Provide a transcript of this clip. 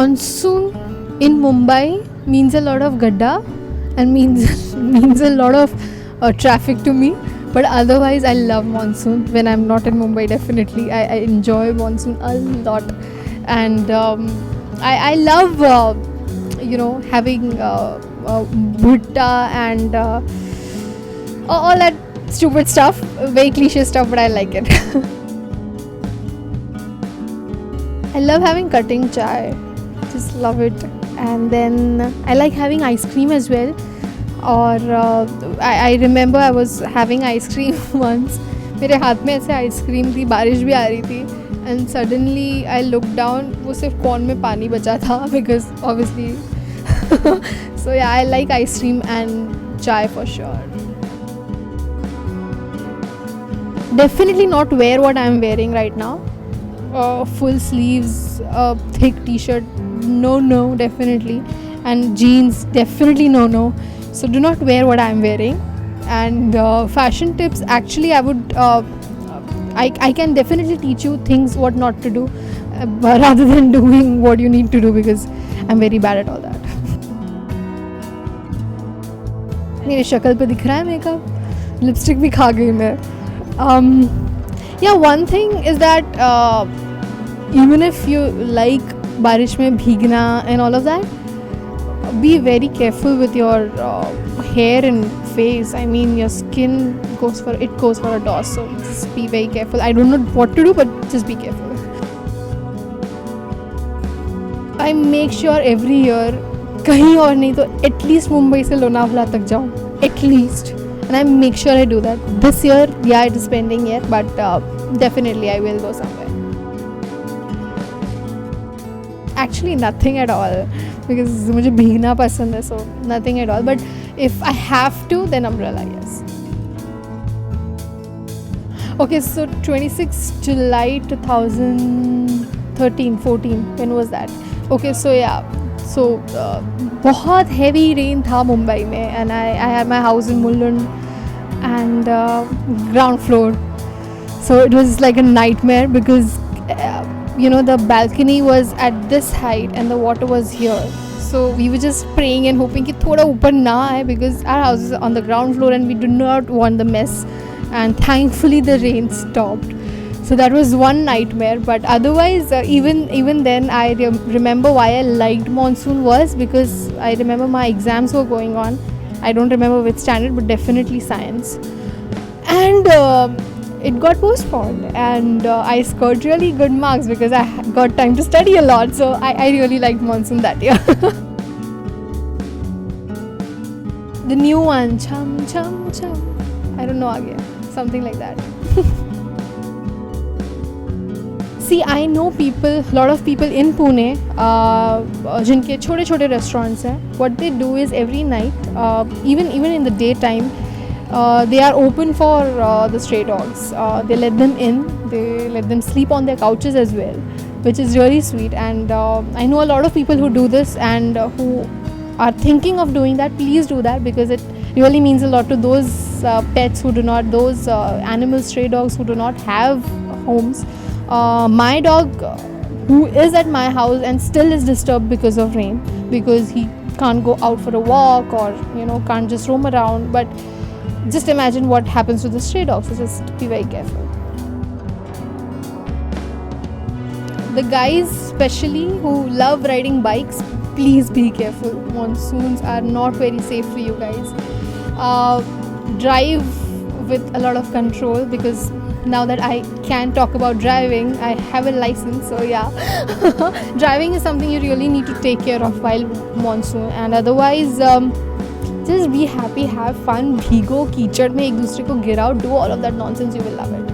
Monsoon in Mumbai means a lot of gadda and means a lot of traffic to me. But otherwise, I love monsoon. When I'm not in Mumbai, definitely I enjoy monsoon a lot, and I love having bhutta and all that stupid stuff, very cliche stuff, but I like it. I love having cutting chai, just love it. And then I like having ice cream as well. और I remember I was having ice cream once. मेरे हाथ में ऐसे ice cream थी, बारिश भी आ रही थी, and suddenly I looked down, वो सिर्फ कॉर्न में पानी बचा था because obviously. So yeah, I like ice cream and chai for sure. Definitely not wear what I'm wearing right now. Full sleeves, thick t-shirt, no, definitely. And jeans, definitely no. So do not wear what I'm wearing. And fashion tips, actually I would, I can definitely teach you things what not to do, rather than doing what you need to do, because I'm very bad at all that. मेरे शक्ल पे दिख रहा है makeup, lipstick भी खा गई मैं. Yeah, one thing is that even if you like बारिश में भीगना and all of that, be very careful with your hair and face. I mean, your skin goes for a toss, so just be very careful. I don't know what to do, but just be careful. I make sure every year, कहीं और नहीं तो at least Mumbai से लोनावला तक जाऊँ, at least. And I make sure I do that. This year, yeah, it is pending yet, but definitely I will go somewhere. Actually, nothing at all, because मुझे भीगना पसंद है, so nothing at all. But if I have to, then umbrella, yes. Okay, so 26 July 2013, 14, when was that? Okay, so yeah, so बहुत heavy rain था मुंबई में, and I had my house in Mulund and ground floor, so it was like a nightmare because the balcony was at this height and the water was here, so we were just praying and hoping कि थोड़ा ऊपर ना आए, because our house is on the ground floor and we do not want the mess, and thankfully the rain stopped. So that was one nightmare, but otherwise even then I remember why I liked monsoon was because I remember my exams were going on. I don't remember which standard, but definitely science, and it got postponed, and I scored really good marks because I got time to study a lot, so I really liked monsoon that year. The new one, chum chum chum, I don't know again, something like that. See, I know a lot of people in Pune, जिनके छोटे restaurants हैं. What they do is every night, even in the daytime, they are open for the stray dogs. They let them in, they let them sleep on their couches as well, which is really sweet. And I know a lot of people who do this and who are thinking of doing that. Please do that, because it really means a lot to those pets who do not, those animal stray dogs who do not have homes. My dog, who is at my house and still is disturbed because of rain, because he can't go out for a walk or can't just roam around. But just imagine what happens to the stray dogs, so just be very careful. The guys especially who love riding bikes, please be careful. Monsoons are not very safe for you guys. Drive with a lot of control, because now that I can talk about driving, I have a license, so yeah. Driving is something you really need to take care of while monsoon, and otherwise just be happy, have fun, bhigo कीचड़ में एक दूसरे को गिराओ, do all of that nonsense, you will love it.